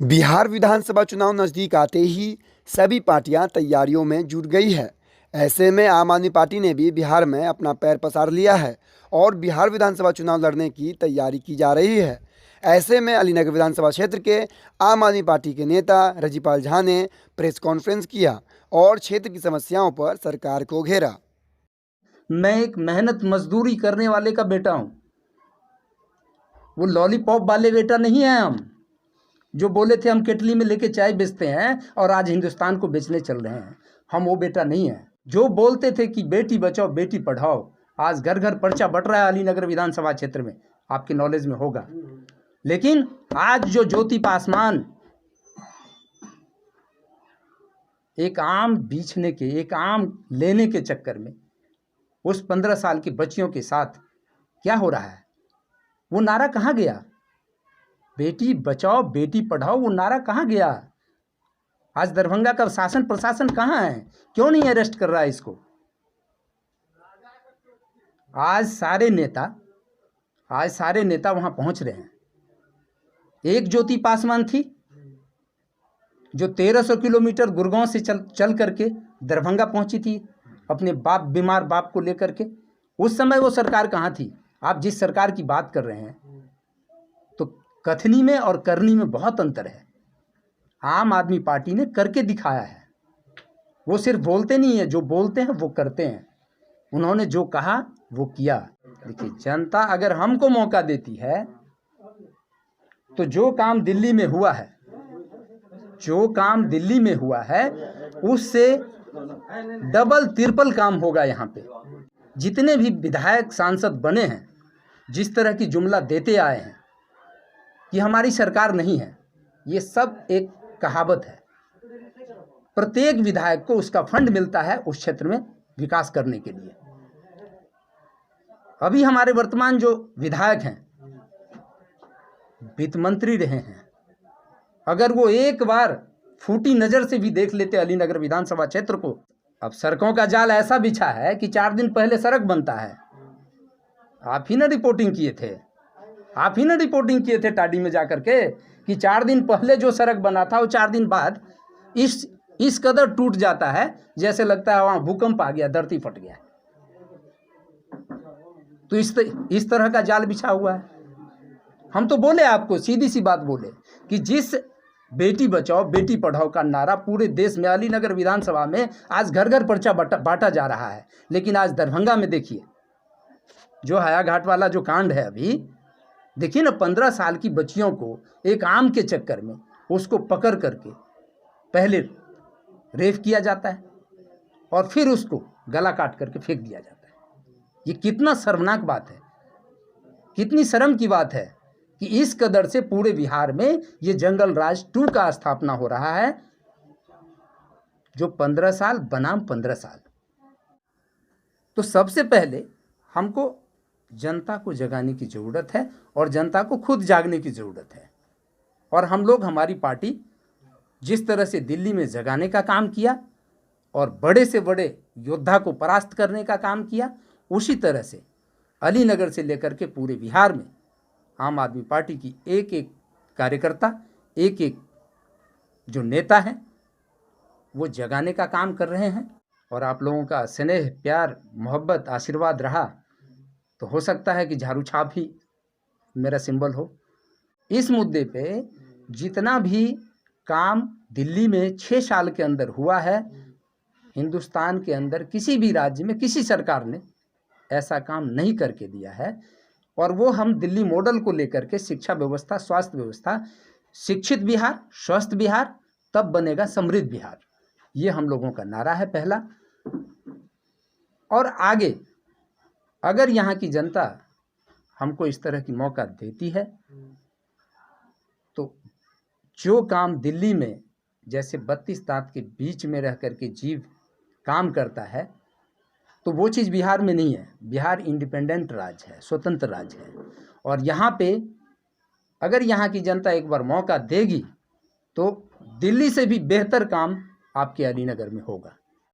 बिहार विधानसभा चुनाव नज़दीक आते ही सभी पार्टियां तैयारियों में जुट गई है। ऐसे में आम आदमी पार्टी ने भी बिहार में अपना पैर पसार लिया है और बिहार विधानसभा चुनाव लड़ने की तैयारी की जा रही है। ऐसे में अलीनगर विधानसभा क्षेत्र के आम आदमी पार्टी के नेता रजीपाल झा ने प्रेस कॉन्फ्रेंस किया और क्षेत्र की समस्याओं पर सरकार को घेरा। मैं एक मेहनत मजदूरी करने वाले का बेटा हूँ, वो लॉलीपॉप वाले बेटा नहीं है। हम जो बोले थे हम केटली में लेके चाय बेचते हैं और आज हिंदुस्तान को बेचने चल रहे हैं, हम वो बेटा नहीं है। जो बोलते थे कि बेटी बचाओ बेटी पढ़ाओ, आज घर घर पर्चा बट रहा है अलीनगर विधानसभा क्षेत्र में, आपके नॉलेज में होगा। लेकिन आज जो ज्योति पासवान एक आम बीछने के, एक आम लेने के चक्कर में उस 15 साल की बच्चियों के साथ क्या हो रहा है, वो नारा कहाँ गया? बेटी बचाओ बेटी पढ़ाओ, वो नारा कहाँ गया? आज दरभंगा का शासन प्रशासन कहाँ है? क्यों नहीं अरेस्ट कर रहा है इसको? आज सारे नेता वहां पहुंच रहे हैं। एक ज्योति पासवान थी जो 1300 किलोमीटर गुड़गांव से चल करके दरभंगा पहुंची थी अपने बीमार बाप को लेकर के। उस समय वो सरकार कहाँ थी? आप जिस सरकार की बात कर रहे हैं, तो कथनी में और करनी में बहुत अंतर है। आम आदमी पार्टी ने करके दिखाया है। वो सिर्फ बोलते नहीं है, जो बोलते हैं वो करते हैं। उन्होंने जो कहा वो किया। देखिए, जनता अगर हमको मौका देती है तो जो काम दिल्ली में हुआ है उससे डबल ट्रिपल काम होगा यहाँ पे। जितने भी विधायक सांसद बने हैं, जिस तरह की जुमला देते आए हैं कि हमारी सरकार नहीं है, ये सब एक कहावत है। प्रत्येक विधायक को उसका फंड मिलता है उस क्षेत्र में विकास करने के लिए। अभी हमारे वर्तमान जो विधायक हैं, वित्त मंत्री रहे हैं, अगर वो एक बार फूटी नजर से भी देख लेते अलीनगर विधानसभा क्षेत्र को। अब सड़कों का जाल ऐसा बिछा है कि 4 दिन पहले सड़क बनता है। आप ही ना रिपोर्टिंग किए थे टाडी में जाकर के कि 4 दिन पहले जो सड़क बना था वो 4 दिन बाद इस कदर टूट जाता है जैसे लगता है वहां भूकंप आ गया, धरती फट गया। तो इस तरह का जाल बिछा हुआ है। हम तो बोले, आपको सीधी सी बात बोले कि जिस बेटी बचाओ बेटी पढ़ाओ का नारा पूरे देश में, अलीनगर विधानसभा में आज घर घर पर्चा बांटा जा रहा है, लेकिन आज दरभंगा में देखिए जो हायाघाट वाला जो कांड है, अभी देखिए ना, 15 साल की बच्चियों को एक आम के चक्कर में उसको पकड़ करके पहले रेप किया जाता है और फिर उसको गला काट करके फेंक दिया जाता है। ये कितना शर्मनाक बात है, कितनी शर्म की बात है कि इस कदर से पूरे बिहार में ये जंगल राज 2 का स्थापना हो रहा है, जो 15 साल बनाम 15 साल। तो सबसे पहले हमको जनता को जगाने की ज़रूरत है और जनता को खुद जागने की ज़रूरत है। और हम लोग, हमारी पार्टी जिस तरह से दिल्ली में जगाने का काम किया और बड़े से बड़े योद्धा को परास्त करने का काम किया, उसी तरह से अलीनगर से लेकर के पूरे बिहार में आम आदमी पार्टी की एक एक कार्यकर्ता, एक एक जो नेता हैं, वो जगाने का काम कर रहे हैं। और आप लोगों का स्नेह, प्यार, मोहब्बत, आशीर्वाद रहा तो हो सकता है कि झाड़ू छाप ही मेरा सिंबल हो। इस मुद्दे पे जितना भी काम दिल्ली में 6 साल के अंदर हुआ है, हिंदुस्तान के अंदर किसी भी राज्य में किसी सरकार ने ऐसा काम नहीं करके दिया है। और वो हम दिल्ली मॉडल को लेकर के शिक्षा व्यवस्था, स्वास्थ्य व्यवस्था, शिक्षित बिहार, स्वस्थ बिहार, तब बनेगा समृद्ध बिहार। ये हम लोगों का नारा है पहला। और आगे अगर यहाँ की जनता हमको इस तरह की मौका देती है तो जो काम दिल्ली में जैसे 32 दांत के बीच में रह करके जीव काम करता है, तो वो चीज़ बिहार में नहीं है। बिहार इंडिपेंडेंट राज्य है, स्वतंत्र राज्य है। और यहाँ पे अगर यहाँ की जनता एक बार मौका देगी तो दिल्ली से भी बेहतर काम आपके अलीनगर में होगा।